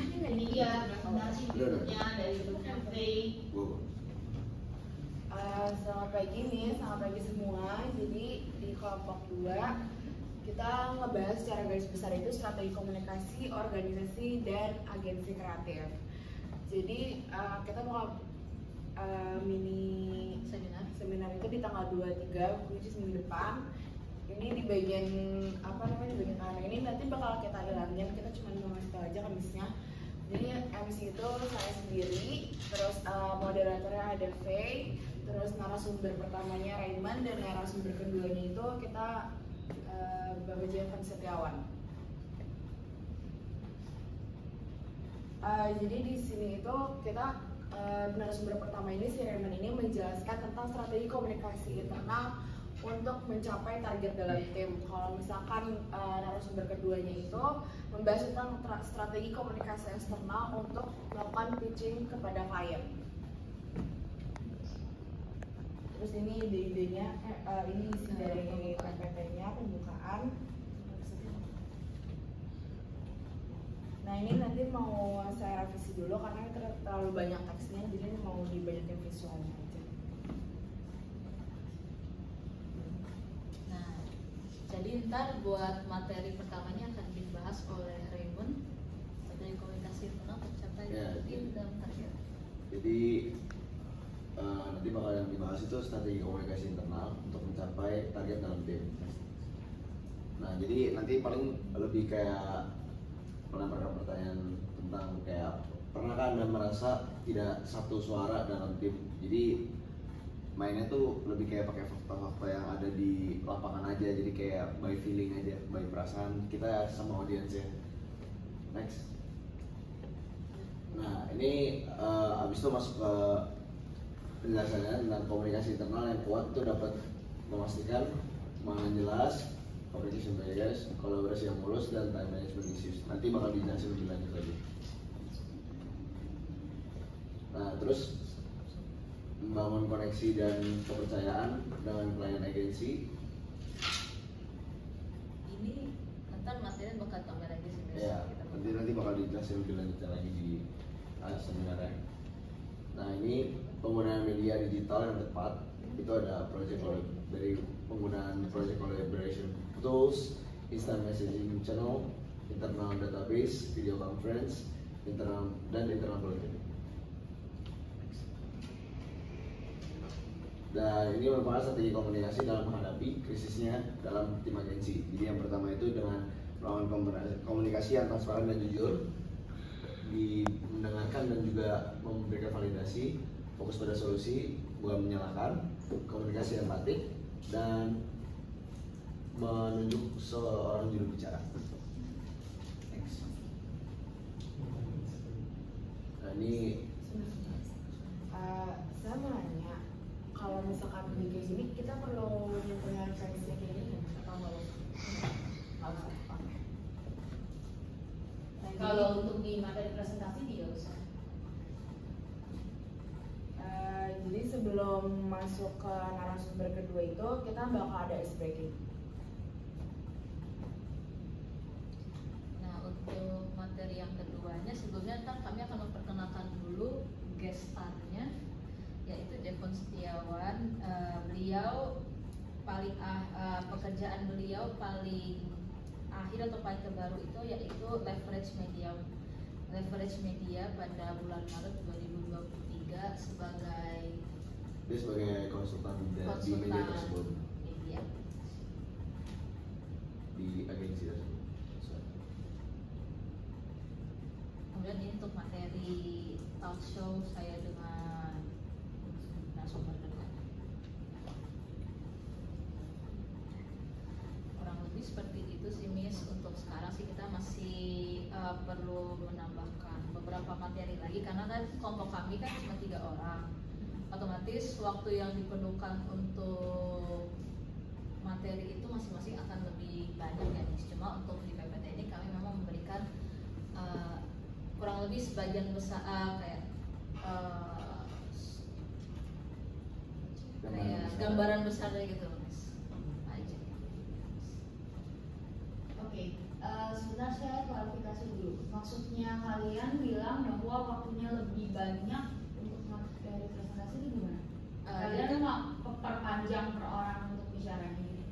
Iya, presentasi berikutnya dari grupnya Faye. Selamat pagi nih, selamat pagi semua. Jadi di kelompok 2 kita ngebahas secara garis besar itu strategi komunikasi, organisasi, dan agensi kreatif. Jadi kita mau mini seminar itu di tanggal 23, which is minggu depan. Ini di bagian di bagian kanan ini nanti bakal kita ilangin, kita cuma mau ngasih tahu aja kamisnya. Jadi MC itu saya sendiri, terus moderatornya ada Faye, terus narasumber pertamanya Raymond, dan narasumber keduanya itu kita Bapak Jevan Setiawan. Jadi di sini itu kita narasumber pertama ini si Raymond ini menjelaskan tentang strategi komunikasi internal untuk mencapai target dalam tim. Kalau misalkan narasumber keduanya itu membahas tentang strategi komunikasi eksternal untuk melakukan pitching kepada klien. Terus ini ide-idenya, ini isi dari PPT-nya, pembukaan. Nah ini nanti mau saya revisi dulu karena terlalu banyak teksnya, jadi mau dibanyakin visualnya aja. Nah, jadi ntar buat materi pertamanya akan dibahas oleh Raymond, strategi komunikasi internal tercapai tim dalam target. Jadi nanti bakal yang dibahas itu strategi komunikasi internal untuk mencapai target dalam tim. Nah jadi nanti paling lebih kayak menampilkan pertanyaan tentang kayak pernahkah Anda merasa tidak satu suara dalam tim? Jadi mainnya tuh lebih kayak pakai fakta-fakta yang ada di lapangan aja, jadi kayak by feeling aja, by perasaan kita sama audiensnya. Next. Nah ini abis itu masuk ke penjelasannya tentang komunikasi internal yang kuat itu dapat memastikan pemahaman jelas, communication barriers, kolaborasi yang mulus, dan time management issues. Nanti bakal dijelasin lebih lanjut lagi. Nah terus membangun koneksi dan kepercayaan dengan klien agensi. Ini ntar materi bakal tambah lagi sih. Ya, nanti bakal dijelasin lebih lanjut lagi di seminarnya. Nah ini penggunaan media digital yang tepat, itu ada dari penggunaan project collaboration tools, instant messaging channel, internal database, video conference, internal project. Dan ini merupakan strategi komunikasi dalam menghadapi krisisnya dalam tim agensi. Jadi yang pertama itu dengan melakukan komunikasi yang transparan dan jujur, mendengarkan dan juga memberikan validasi, fokus pada solusi, bukan menyalahkan, komunikasi empatik, dan menunjuk seorang juru bicara. Next. Nah ini Saya mau nanya, kalau misalkan di kayak gini kita perlu punya referensi kayak gini atau nggak usah? Kalau untuk di materi presentasi tidak usah. Jadi sebelum masuk ke narasumber kedua itu kita bakal ada ice breaking. Nah untuk materi yang keduanya sebelumnya ntar kami akan memperkenalkan dulu guest star-nya, yaitu Jevan Setiawan. Beliau paling pekerjaan beliau paling akhir atau paling terbaru itu yaitu leverage media pada bulan Maret 2023 dia sebagai konsultan di media tersebut, di agensi tersebut. Kemudian ini untuk materi talk show saya dengan narasumber kedua. Kurang lebih seperti itu sih Miss. Untuk sekarang sih kita masih perlu menambahkan beberapa materi lagi karena kan kelompok kami kan cuma 3 orang. Otomatis waktu yang diperlukan untuk materi itu masing-masing akan lebih banyak ya Miss. Cuma untuk di PPT ini kami memang memberikan kurang lebih sebagian besar kayak gambaran besar gitu Mas. Aja. Oke, sebentar saya klarifikasi dulu. Maksudnya kalian bilang bahwa waktunya lebih banyak untuk materi presentasi itu gimana? Kalian mau perpanjang per orang untuk bicaranya gitu?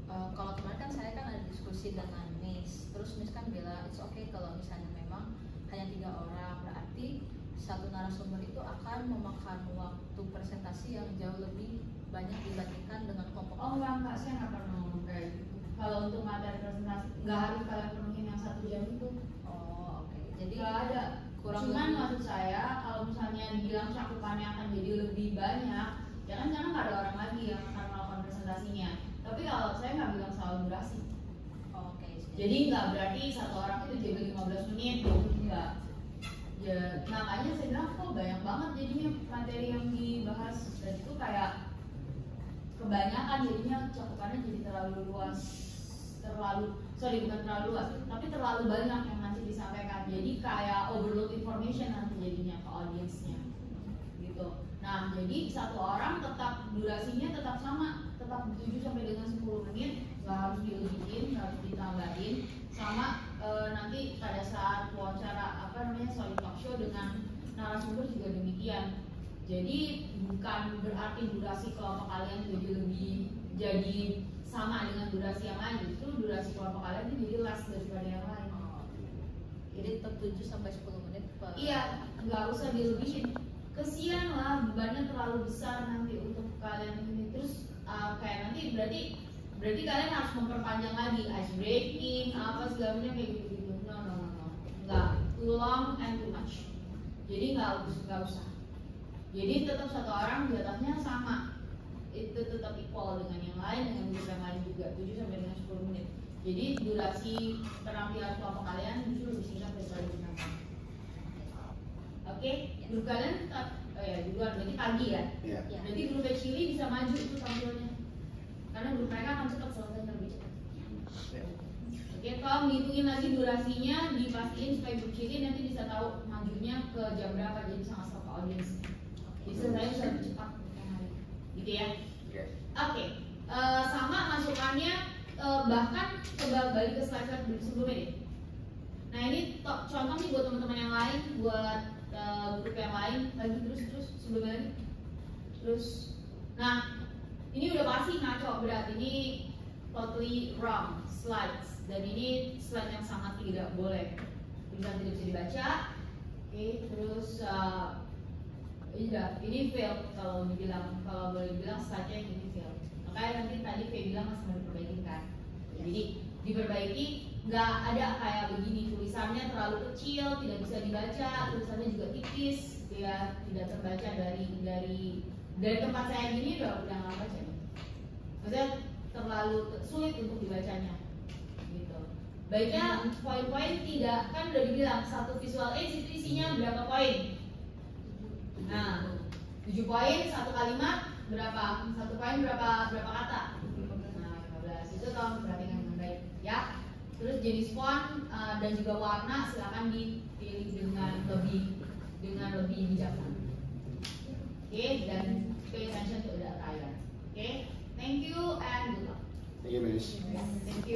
Kalau kemarin kan saya kan ada diskusi dengan Miss, terus Miss kan bilang it's okay kalau misalnya memang hanya 3 orang, berarti satu narasumber itu akan memakan waktu presentasi yang jauh lebih banyak dibandingkan dengan kelompok. Oh enggak, saya nggak pernah ngomong kayak gitu. Kalau untuk materi presentasi nggak harus kalian penuhin yang 1 jam itu. Oh oke. Jadi Nggak ada. kurang Cuman lebih- maksud saya kalau misalnya dibilang cakupannya akan jadi lebih banyak, ya kan karena nggak ada orang lagi yang akan melakukan presentasinya. Tapi kalau saya nggak bilang soal durasi. Oh, oke. Jadi nggak berarti satu orang itu jaga 15 menit, 20 enggak. Ya makanya saya bilang kok banyak banget jadinya materi yang dibahas, dan itu kayak kebanyakan jadinya cakupannya jadi terlalu luas, bukan terlalu luas, tapi terlalu banyak yang nanti disampaikan. Jadi kayak overload information nanti jadinya ke audiensnya gitu. Nah jadi satu orang tetap durasinya tetap sama, tetap 7 sampai dengan 10 menit, nggak harus dilebihin, nggak harus ditambahin. Sama nanti pada saat wawancara solid talk show dengan narasumber juga demikian. Jadi bukan berarti durasi kelompok kalian jadi sama dengan durasi yang lain, justru durasi kelompok kalian itu jadi less daripada yang lain. Jadi tetap 7 sampai 10 menit per. Iya, nggak usah dilebihin. Kesian lah, bebannya terlalu besar nanti untuk kalian ini. Terus kayak nanti berarti kalian harus memperpanjang lagi ice breaking, apa segala macam kayak gitu. No, nggak, too long and too much. Jadi nggak usah. Jadi tetap satu orang jatahnya sama, itu tetap equal dengan yang lain, dengan grup yang lain juga 7 sampai dengan 10 menit. Jadi durasi penampilan kelompok kalian justru lebih singkat daripada grup yang lain. Oke, grup kalian tetap, duluan berarti pagi ya. Iya. Ya. Berarti grup Chili bisa maju itu tampilnya, karena grup mereka akan cepat selesai lebih cepat. Oke, kalau ngitungin lagi durasinya, dipastiin supaya grup Chili nanti bisa tahu majunya ke jam berapa, jadi sama-sama ke audiens. Jadi selesai bisa lebih cepat gitu ya. Oke, sama masukannya, bahkan coba balik ke slide sebelumnya deh. Nah ini contoh nih buat teman-teman yang lain, buat grup yang lain, lagi terus sebelumnya lagi. Terus, nah ini udah pasti ngaco, berarti ini totally wrong slides, dan ini slide yang sangat tidak boleh, tidak bisa dibaca. Oke, terus ini fail kalau boleh dibilang slide-nya ini fail. Makanya nanti tadi Faye bilang masih mau diperbaiki kan. Jadi diperbaiki, nggak ada kayak begini, tulisannya terlalu kecil, tidak bisa dibaca, tulisannya juga tipis, ya tidak terbaca dari tempat saya gini udah nggak baca. Maksudnya terlalu sulit untuk dibacanya, gitu. Baiknya poin-poin tidak, kan udah dibilang satu visual aids itu isinya berapa poin? Nah, 7 poin, 1 kalimat berapa? 1 poin berapa kata? Nah, 15. Itu tolong perhatikan dengan baik ya. Terus jenis font dan juga warna silakan dipilih dengan lebih bijaksana. Oke, dan pay attention to the attire. Oke, thank you and good luck. Thank you, Miss. Thank you.